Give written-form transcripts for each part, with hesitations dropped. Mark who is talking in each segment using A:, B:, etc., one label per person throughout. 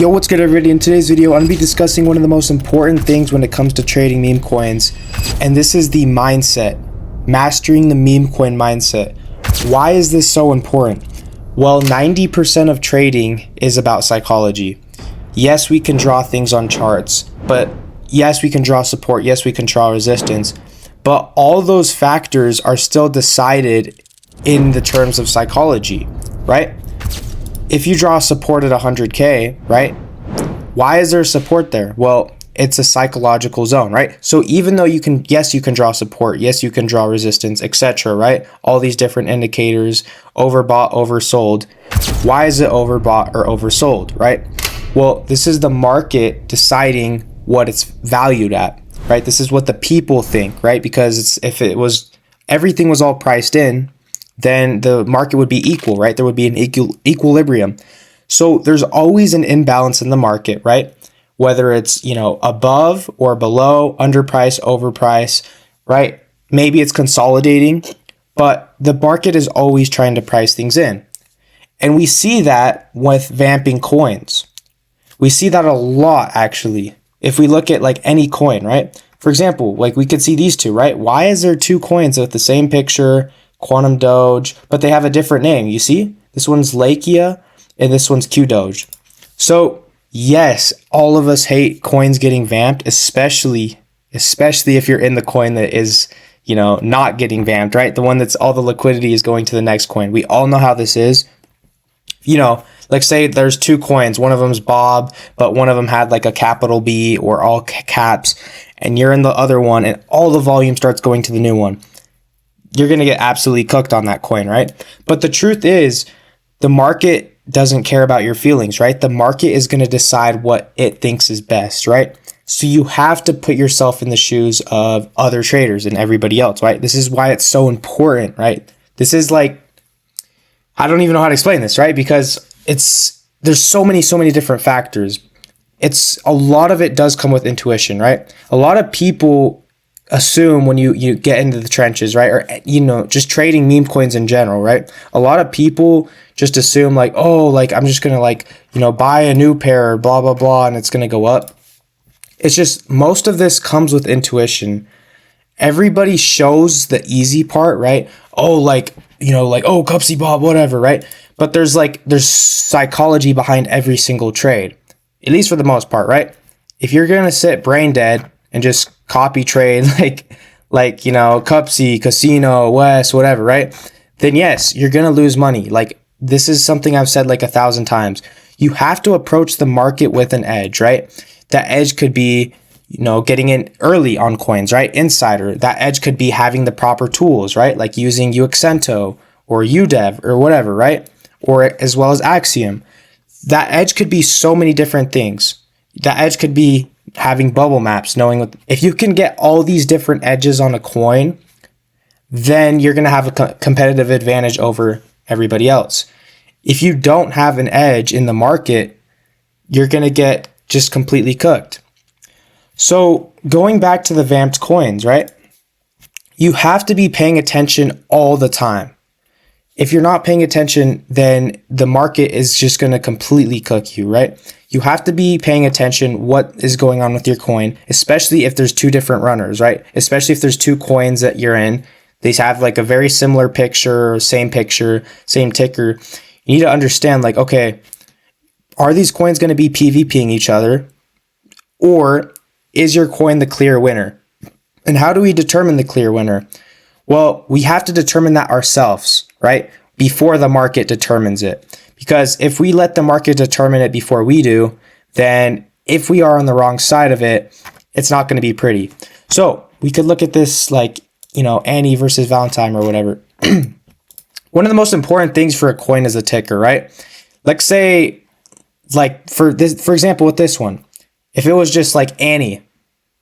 A: Yo, what's good everybody? In today's video, I'm going to be discussing one of the most important things when it comes to trading meme coins, and this is the mindset. Mastering the meme coin mindset. Why is this so important? Well, 90% of trading is about psychology. Yes, we can draw things on charts, but yes, we can draw support, yes, we can draw resistance, but all those factors are still decided in the terms of psychology, right? If you draw support at 100K, right? Why is there support there? Well, it's a psychological zone, right? So even though you can draw support, yes, you can draw resistance, etc., right? All these different indicators, overbought, oversold. Why is it overbought or oversold, right? Well, this is the market deciding what it's valued at, right? This is what the people think, right? Because if everything was all priced in, then the market would be equal, right? There would be an equilibrium. So there's always an imbalance in the market, right? Whether it's, above or below, underprice, overprice, right? Maybe it's consolidating, but the market is always trying to price things in. And we see that with vamping coins. We see that a lot, actually. If we look at like any coin, right? For example, like we could see these two, right? Why is there two coins with the same picture, Quantum Doge, but they have a different name? You see, this one's Lakia and this one's Q Doge. So yes, all of us hate coins getting vamped, especially if you're in the coin that is, not getting vamped, right? The one that's all the liquidity is going to the next coin. We all know how this is. Like say there's two coins, one of them's Bob, but one of them had like a capital B or all caps, and you're in the other one and all the volume starts going to the new one. You're going to get absolutely cooked on that coin, right? But the truth is, the market doesn't care about your feelings, right? The market is going to decide what it thinks is best, right? So you have to put yourself in the shoes of other traders and everybody else, right? This is why it's so important, right? This is like, I don't even know how to explain this, right? Because there's so many different factors. A lot of it does come with intuition, right? A lot of people assume when you get into the trenches, right? Or, just trading meme coins in general, right? A lot of people just assume like, oh, like I'm just going to buy a new pair, blah, blah, blah, and it's going to go up. It's just most of this comes with intuition. Everybody shows the easy part, right? Oh, oh, Cupsy Bob, whatever, right? But there's psychology behind every single trade, at least for the most part, right? If you're going to sit brain dead and just copy trade like Cupsy, Casino, West, whatever, right? Then yes, you're going to lose money. Like this is something I've said like 1,000 times. You have to approach the market with an edge, right? That edge could be, getting in early on coins, right? Insider. That edge could be having the proper tools, right? Like using Uxento or UDEV or whatever, right? Or as well as Axiom. That edge could be so many different things. That edge could be having bubble maps, knowing if you can get all these different edges on a coin, then you're going to have a competitive advantage over everybody else. If you don't have an edge in the market, you're going to get just completely cooked. So going back to the vamped coins, right? You have to be paying attention all the time. If you're not paying attention, then the market is just going to completely cook you, right? You have to be paying attention what is going on with your coin, especially if there's two different runners, right? Especially if there's two coins that you're in. They have like a very similar picture, same ticker. You need to understand like, okay, are these coins going to be PvPing each other? Or is your coin the clear winner? And how do we determine the clear winner? Well, we have to determine that ourselves, right? Before the market determines it. Because if we let the market determine it before we do, then if we are on the wrong side of it, it's not going to be pretty. So we could look at this like, Annie versus Valentine or whatever. One of the most important things for a coin is a ticker, right? Like say, like for example, with this one, if it was just like Annie,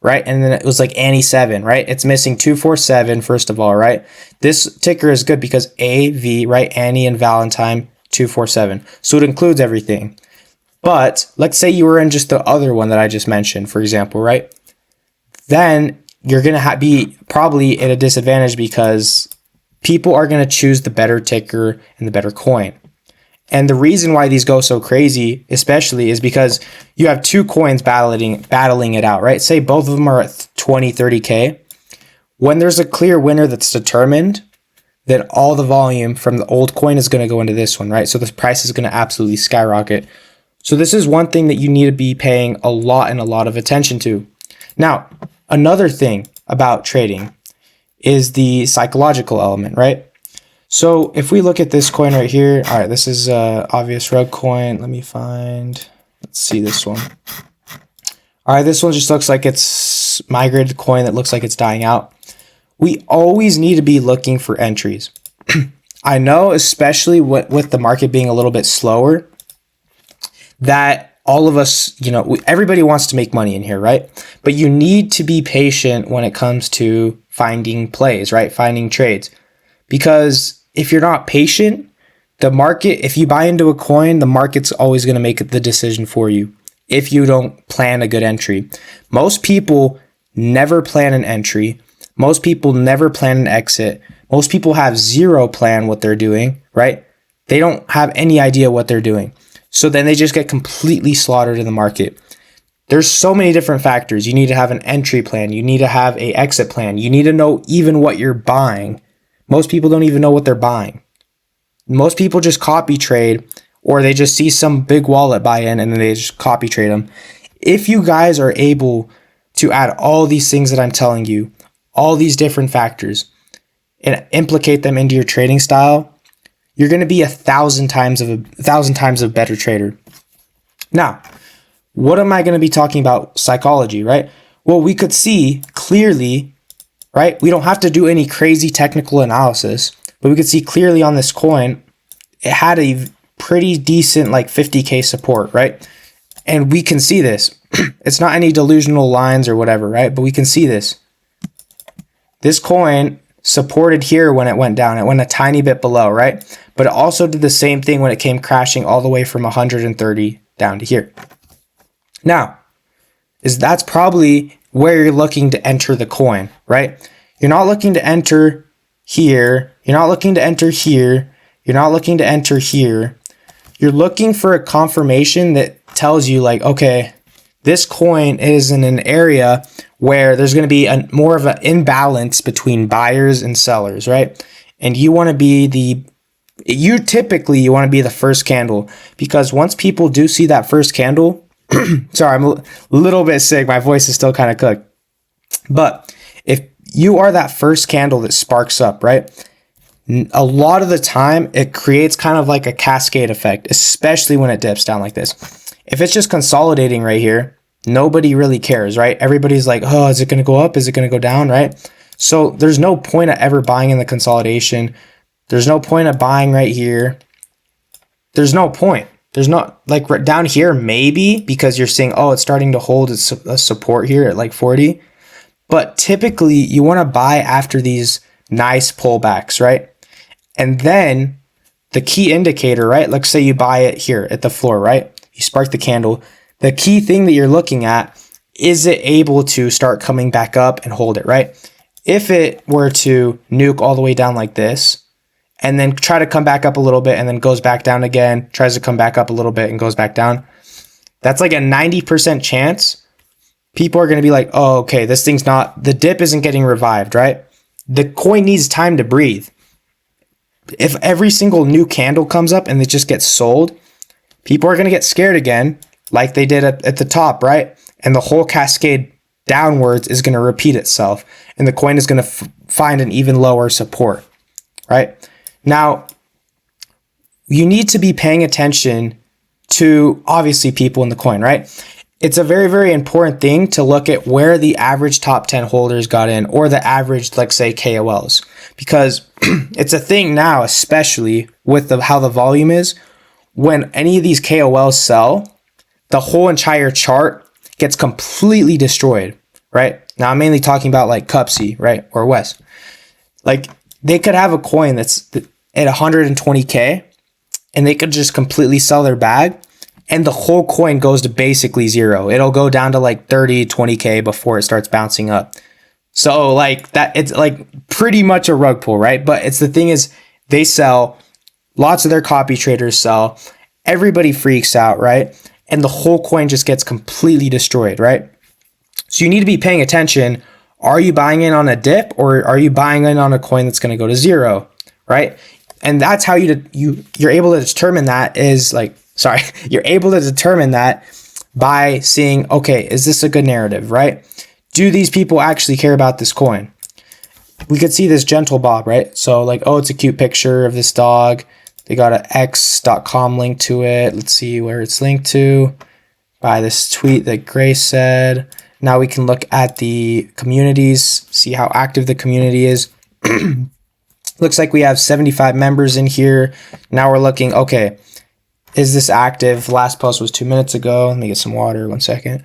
A: right? And then it was like Annie 7, right? It's missing 247, first of all, right? This ticker is good because AV, right? Annie and Valentine 247. So it includes everything. But let's say you were in just the other one that I just mentioned, for example, right? Then you're going to be probably at a disadvantage because people are going to choose the better ticker and the better coin. And the reason why these go so crazy, especially, is because you have two coins battling it out, right? Say both of them are at 20, 30K. When there's a clear winner that's determined, then all the volume from the old coin is going to go into this one, right? So the price is going to absolutely skyrocket. So this is one thing that you need to be paying a lot of attention to. Now, another thing about trading is the psychological element, right? So if we look at this coin right here, all right, this is obvious rug coin. Let's see this one. All right, this one just looks like it's migrated coin that looks like it's dying out. We always need to be looking for entries. I know, especially with the market being a little bit slower, that all of us, everybody wants to make money in here, right? But you need to be patient when it comes to finding plays, right? Finding trades. Because if you're not patient, the market, if you buy into a coin, the market's always going to make the decision for you if you don't plan a good entry. Most people never plan an entry. Most people never plan an exit. Most people have zero plan what they're doing, right? They don't have any idea what they're doing. So then they just get completely slaughtered in the market. There's so many different factors. You need to have an entry plan. You need to have an exit plan. You need to know even what you're buying. Most people don't even know what they're buying. Most people just copy trade, or they just see some big wallet buy in and then they just copy trade them. If you guys are able to add all these things that I'm telling you, all these different factors, and implicate them into your trading style, you're going to be 1,000 times a better trader. Now, what am I going to be talking about? Psychology, right? Well, we could see clearly, right? We don't have to do any crazy technical analysis, but we could see clearly on this coin, it had a pretty decent like 50K support, right? And we can see this. It's not any delusional lines or whatever, right? But we can see this. This coin supported here when it went down. It went a tiny bit below, right? But it also did the same thing when it came crashing all the way from 130 down to here. Now, that's probably where you're looking to enter the coin, right? You're not looking to enter here. You're not looking to enter here. You're not looking to enter here. You're looking for a confirmation that tells you like, okay, this coin is in an area where there's going to be more of an imbalance between buyers and sellers, right? And you want to be you want to be the first candle, because once people do see that first candle, sorry, I'm a little bit sick. My voice is still kind of cooked. But if you are that first candle that sparks up, right? A lot of the time it creates kind of like a cascade effect, especially when it dips down like this. If it's just consolidating right here, nobody really cares, right? Everybody's like, oh, is it going to go up? Is it going to go down, right? So there's no point of ever buying in the consolidation. There's no point of buying right here. There's no point. There's not, like right down here, maybe, because you're seeing, oh, it's starting to hold its support here at like 40. But typically you want to buy after these nice pullbacks, right? And then the key indicator, right? Let's say you buy it here at the floor, right? You spark the candle. The key thing that you're looking at, is it able to start coming back up and hold it, right? If it were to nuke all the way down like this, and then try to come back up a little bit and then goes back down again, tries to come back up a little bit and goes back down, that's like a 90% chance people are going to be like, oh, okay, this thing's not, the dip isn't getting revived, right? The coin needs time to breathe. If every single new candle comes up and it just gets sold, people are going to get scared again, like they did at the top, right? And the whole cascade downwards is going to repeat itself, and the coin is going to find an even lower support, right? Now, you need to be paying attention to, obviously, people in the coin, right? It's a very, very important thing to look at where the average top 10 holders got in, or the average, like say, KOLs, because it's a thing now, especially with how the volume is. When any of these KOLs sell, the whole entire chart gets completely destroyed, right? Now, I'm mainly talking about like Cupsy, right? Or West. Like, they could have a coin that's at 120K, and they could just completely sell their bag, and the whole coin goes to basically zero. It'll go down to like 30, 20K before it starts bouncing up. So like that, it's like pretty much a rug pull, right? But it's the thing is, they sell Lots of their copy traders sell. Everybody freaks out, right? And the whole coin just gets completely destroyed, right? So you need to be paying attention. Are you buying in on a dip, or are you buying in on a coin that's going to go to zero, right? And that's how you're able to determine that you're able to determine that by seeing, okay, is this a good narrative, right? Do these people actually care about this coin? We could see this Gentle Bob, right? So like, oh, it's a cute picture of this dog. They got an x.com link to it. Let's see where it's linked to. By this tweet that Grace said. Now we can look at the communities, see how active the community is. Looks like we have 75 members in here. Now we're looking, okay, is this active? Last post was 2 minutes ago. Let me get some water, 1 second.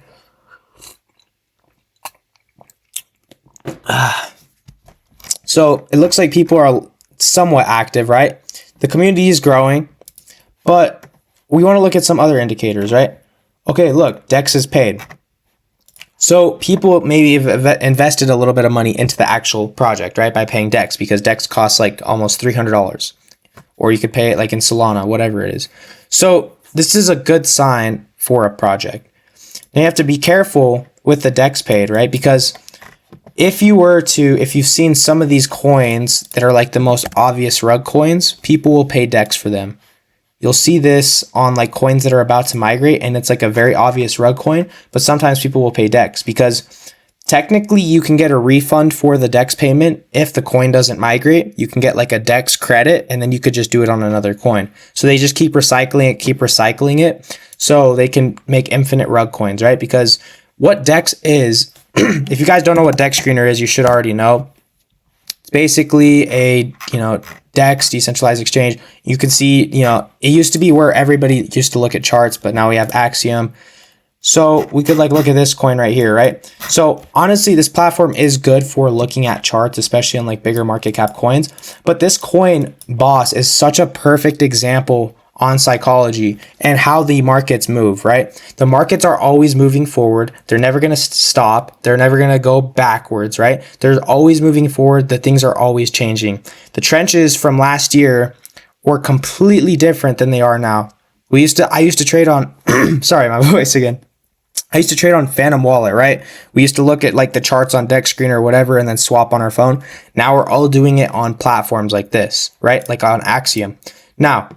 A: So it looks like people are somewhat active, right? The community is growing, but we want to look at some other indicators, right? Okay, look, DEX is paid. So people maybe have invested a little bit of money into the actual project, right? By paying DEX, because DEX costs like almost $300. Or you could pay it like in Solana, whatever it is. So this is a good sign for a project. Now you have to be careful with the DEX paid, right? Because if you've seen some of these coins that are like the most obvious rug coins, people will pay DEX for them. You'll see this on like coins that are about to migrate, and it's like a very obvious rug coin, but sometimes people will pay DEX because technically you can get a refund for the DEX payment if the coin doesn't migrate. You can get like a DEX credit, and then you could just do it on another coin. So they just keep recycling it so they can make infinite rug coins, right? Because what DEX is, if you guys don't know what DEX screener is, you should already know. It's basically a, DEX, decentralized exchange. You can see, it used to be where everybody used to look at charts, but now we have Axiom. So we could like look at this coin right here, right? So honestly, this platform is good for looking at charts, especially on like bigger market cap coins. But this coin boss is such a perfect example on psychology and how the markets move, right? The markets are always moving forward. They're never going to stop. They're never going to go backwards, right? They're always moving forward. The things are always changing. The trenches from last year were completely different than they are now. I used to trade on, sorry, my voice again. I used to trade on Phantom Wallet, right? We used to look at like the charts on DEX Screen or whatever and then swap on our phone. Now we're all doing it on platforms like this, right? Like on Axiom. Now,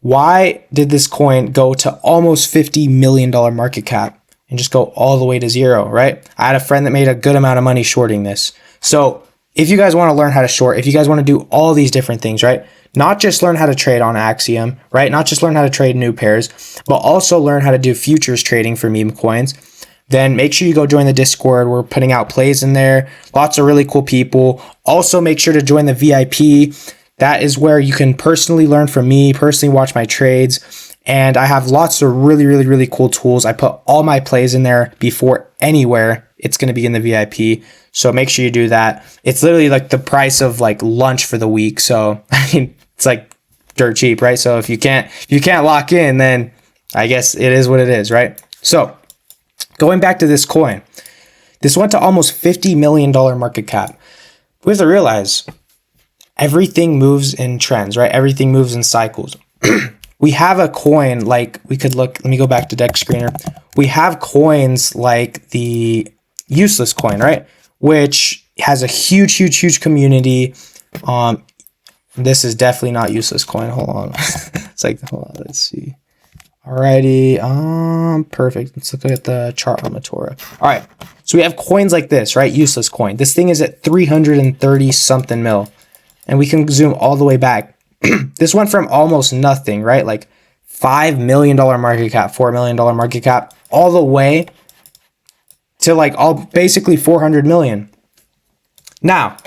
A: why did this coin go to almost $50 million market cap and just go all the way to zero, right? I had a friend that made a good amount of money shorting this. So if you guys want to learn how to short, if you guys want to do all these different things, right? Not just learn how to trade on Axiom, right? Not just learn how to trade new pairs, but also learn how to do futures trading for meme coins. Then make sure you go join the Discord. We're putting out plays in there. Lots of really cool people. Also make sure to join the VIP. That is where you can personally learn from me, personally watch my trades. And I have lots of really, really, really cool tools. I put all my plays in there before anywhere. It's going to be in the VIP. So make sure you do that. It's literally like the price of like lunch for the week. So I mean, it's like dirt cheap, right? So if you can't lock in, then I guess it is what it is, right? So going back to this coin, this went to almost $50 million market cap. We have to realize everything moves in trends, right? Everything moves in cycles. We have a coin like, we could look, let me go back to DEX Screener. We have coins like the Useless coin, right? Which has a huge, huge, huge community. This is definitely not Useless coin. Hold on. It's like, hold on, let's see. Alrighty, perfect. Let's look at the chart on Matora. All right, so we have coins like this, right? Useless coin. This thing is at 330 something mil. And we can zoom all the way back. This went from almost nothing, right? Like $5 million market cap, $4 million market cap, all the way to like basically 400 million. Now,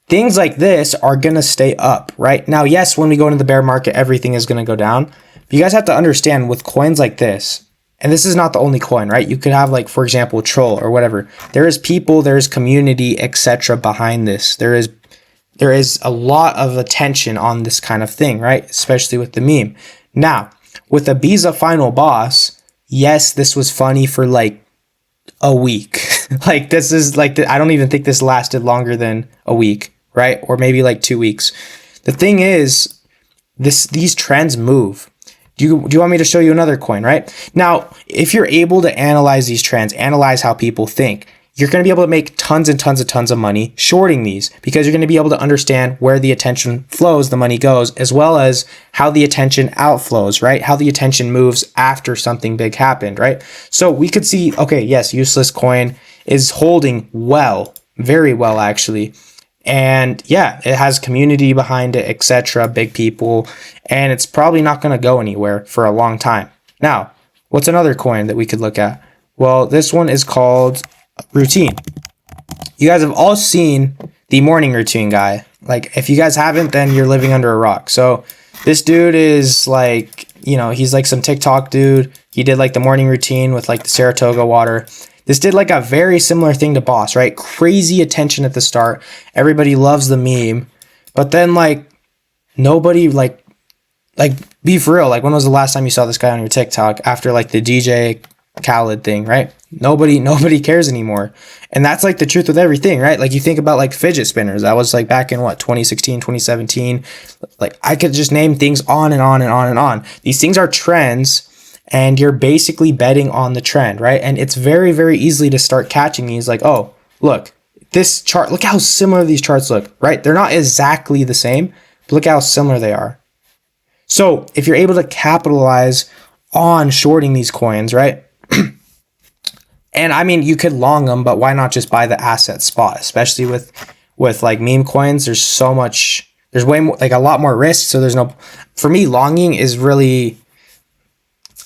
A: things like this are going to stay up, right? Now, yes, when we go into the bear market, everything is going to go down. But you guys have to understand with coins like this, and this is not the only coin, right? You could have like, for example, Troll or whatever. There is people, there is community, etc. behind this. There is a lot of attention on this kind of thing, right? Especially with the meme. Now, with the Biza final boss, yes, this was funny for like a week. Like this is like, I don't even think this lasted longer than a week, right? Or maybe like 2 weeks. The thing is, these trends move. Do you want me to show you another coin, right? Now, if you're able to analyze these trends, analyze how people think, you're going to be able to make tons and tons of money shorting these, because you're going to be able to understand where the attention flows, the money goes, as well as how the attention outflows, right? How the attention moves after something big happened, right? So we could see, okay, yes, useless coin is holding well, very well actually. And yeah, it has community behind it, etc., big people, and it's probably not going to go anywhere for a long time. Now, what's another coin that we could look at? Well, this one is called Routine. You guys have all seen the morning routine guy. Like, if you guys haven't, then you're living under a rock. So this dude is like, he's like some TikTok dude. He did like the morning routine with like the Saratoga water. This did like a very similar thing to Boss, right? Crazy attention at the start. Everybody loves the meme. But then like nobody like be for real. Like, when was the last time you saw this guy on your TikTok after like the DJ Khaled thing, right? Nobody cares anymore. And that's like the truth with everything, right? Like, you think about like fidget spinners. That was like back in 2016, 2017. Like, I could just name things on and on and on and on. These things are trends, and you're basically betting on the trend, right? And it's very, very easily to start catching these. Like, oh, look, this chart, look how similar these charts look, right? They're not exactly the same, but look how similar they are. So if you're able to capitalize on shorting these coins, right? And I mean, you could long them, but why not just buy the asset spot? Especially with like meme coins, there's way more, like a lot more risk. So for me, longing is really,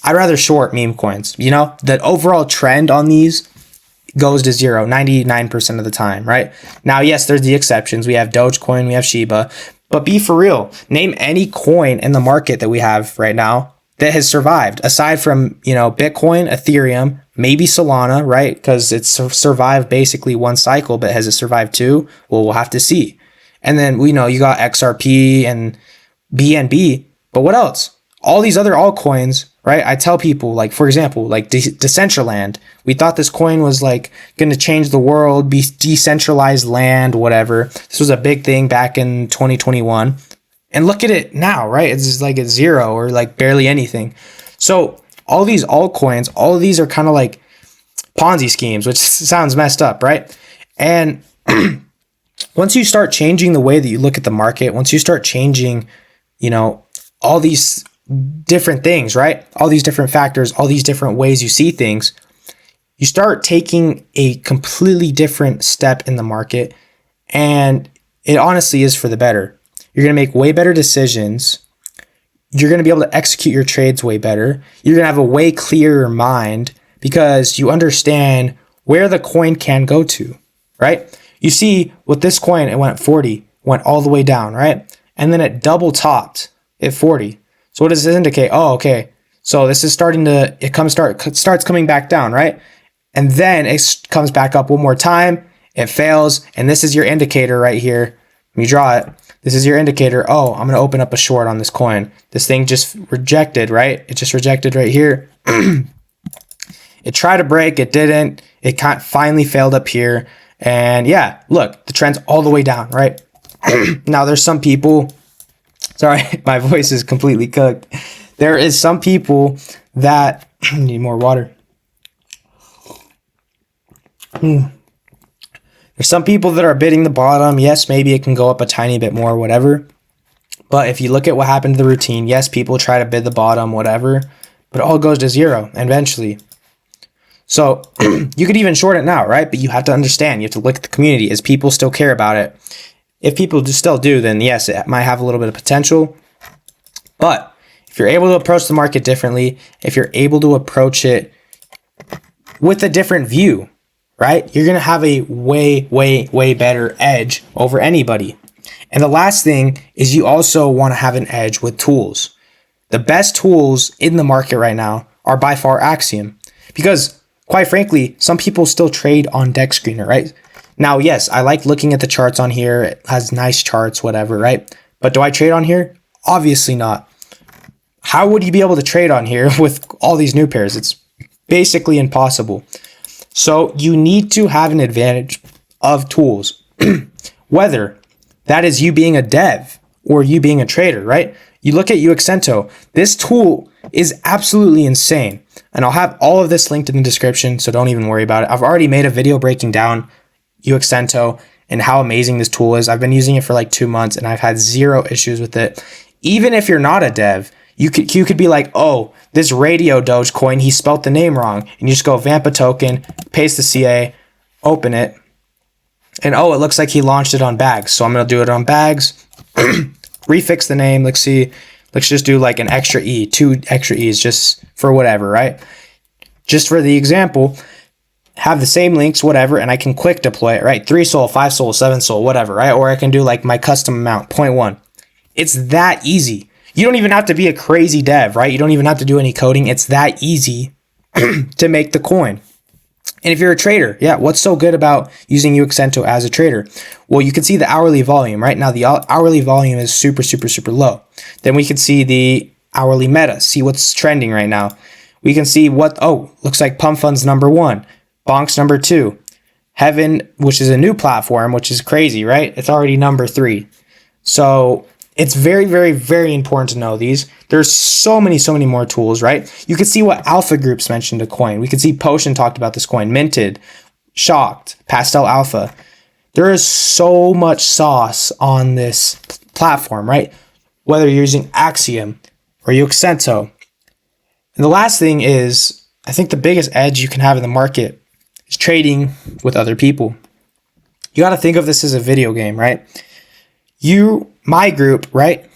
A: I'd rather short meme coins. The overall trend on these goes to zero 99% of the time, right? Now, yes, there's the exceptions. We have Dogecoin, we have Shiba, but be for real. Name any coin in the market that we have right now that has survived, aside from, Bitcoin, Ethereum, maybe Solana, right? Because it's survived basically one cycle, but has it survived two? Well, we'll have to see. And then we know you got XRP and BNB, but what else? All these other altcoins, right? I tell people, like, for example, like Decentraland. We thought this coin was like going to change the world, be decentralized land, whatever. This was a big thing back in 2021. And look at it now, right? It's just like at zero or like barely anything. So all these altcoins, all of these are kind of like Ponzi schemes, which sounds messed up, right? And once you start changing the way that you look at the market, once you start changing, all these different things, right? All these different factors, all these different ways you see things, you start taking a completely different step in the market. And it honestly is for the better. You're going to make way better decisions. You're going to be able to execute your trades way better. You're going to have a way clearer mind because you understand where the coin can go to, right? You see with this coin, it went 40, went all the way down, right? And then it double topped at 40. So what does this indicate? Oh, okay. So this is starts coming back down, right? And then it comes back up one more time. It fails. And this is your indicator right here. Let me draw it. This is your indicator. Oh, I'm going to open up a short on this coin. This thing just rejected, right? It just rejected right here. It tried to break. It didn't. It finally failed up here. And yeah, look, the trend's all the way down, right? Now there's some people, sorry, my voice is completely cooked. There is some people that need more water. There's some people that are bidding the bottom. Yes, maybe it can go up a tiny bit more, whatever. But if you look at what happened to the routine, yes, people try to bid the bottom, whatever, but it all goes to zero eventually. So you could even short it now, right? But you have to understand, you have to look at the community. As people still care about it? If people still do, then yes, it might have a little bit of potential. But if you're able to approach the market differently, if you're able to approach it with a different view, right? You're going to have a way, way, way better edge over anybody. And the last thing is you also want to have an edge with tools. The best tools in the market right now are by far Axiom. Because quite frankly, some people still trade on Deck Screener, right? Now, yes, I like looking at the charts on here. It has nice charts, whatever, right? But do I trade on here? Obviously not. How would you be able to trade on here with all these new pairs? It's basically impossible. So you need to have an advantage of tools, whether that is you being a dev or you being a trader, right? You look at Uxento. This tool is absolutely insane. And I'll have all of this linked in the description, so don't even worry about it. I've already made a video breaking down Uxento and how amazing this tool is. I've been using it for like 2 months and I've had zero issues with it. Even if you're not a dev, you could be like, oh, this radio Dogecoin, he spelt the name wrong. And you just go vamp a token, paste the CA, open it. And oh, it looks like he launched it on Bags. So I'm going to do it on Bags. Refix the name. Let's see. Let's just do like an extra E, 2 extra E's just for whatever, right? Just for the example, have the same links, whatever, and I can quick deploy it, right? 3 Sol, 5 Sol, 7 Sol, whatever, right? Or I can do like my custom amount, 0.1. It's that easy. You don't even have to be a crazy dev, right? You don't even have to do any coding. It's that easy to make the coin. And if you're a trader, yeah, what's so good about using Uxento as a trader? Well, you can see the hourly volume, right? Now, the hourly volume is super, super, super low. Then we can see the hourly meta, see what's trending right now. We can see what, oh, looks like Pump Fund's number 1, Bonk's number 2, Heaven, which is a new platform, which is crazy, right? It's already number 3. So it's very, very, very important to know these. There's so many more tools, right? You can see what alpha groups mentioned a coin. We can see Potion talked about this coin, Minted, Shocked, Pastel Alpha. There is so much sauce on this platform, right? Whether you're using Axiom or Uxento. And the last thing is, I think the biggest edge you can have in the market is trading with other people. You got to think of this as a video game, right? My group, right?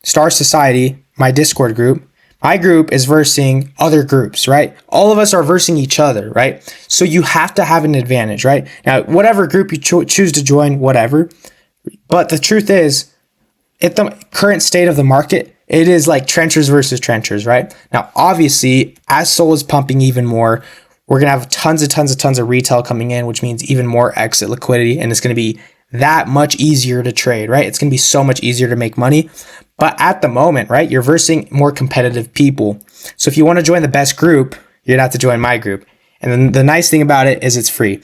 A: Star Society, my Discord group, my group is versing other groups, right? All of us are versing each other, right? So you have to have an advantage, right? Now, whatever group you choose to join, whatever. But the truth is, at the current state of the market, it is like trenchers versus trenchers, right? Now, obviously, as Sol is pumping even more, we're going to have tons of retail coming in, which means even more exit liquidity, and it's going to be that much easier to trade, right? It's going to be so much easier to make money. But at the moment, right, you're versing more competitive people. So if you want to join the best group, you're going to have to join my group. And then the nice thing about it is it's free.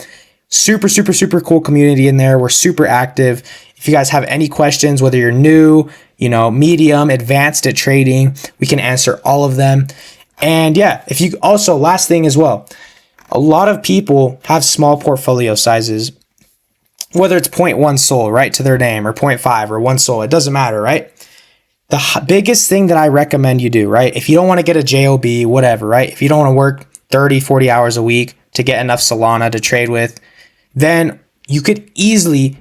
A: Super, super, super cool community in there. We're super active. If you guys have any questions, whether you're new, medium, advanced at trading, we can answer all of them. And yeah, if you also, last thing as well, a lot of people have small portfolio sizes, whether it's 0.1 Sol, right, to their name, or 0.5 or 1 Sol, it doesn't matter, right? The biggest thing that I recommend you do, right, if you don't want to get a JOB, whatever, right, if you don't want to work 30, 40 hours a week to get enough Solana to trade with, then you could easily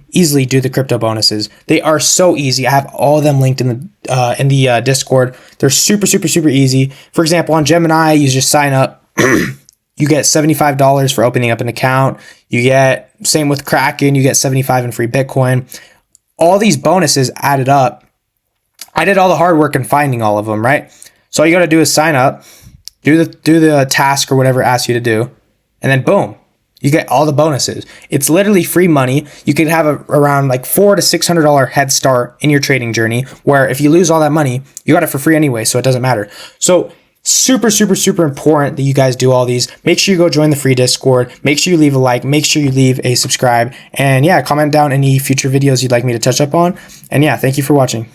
A: do the crypto bonuses. They are so easy. I have all of them linked in the Discord. They're super, super, super easy. For example, on Gemini, you just sign up. You get $75 for opening up an account. You get, same with Kraken, you get 75 in free Bitcoin. All these bonuses added up. I did all the hard work in finding all of them, right? So all you got to do is sign up, do the task or whatever it asks you to do, and then boom, you get all the bonuses. It's literally free money. You could have around like $400 to $600 head start in your trading journey, where if you lose all that money, you got it for free anyway, so it doesn't matter. So super, super, super important that you guys do all these. Make sure you go join the free Discord. Make sure you leave a like. Make sure you leave a subscribe. And yeah, comment down any future videos you'd like me to touch up on. And yeah, thank you for watching.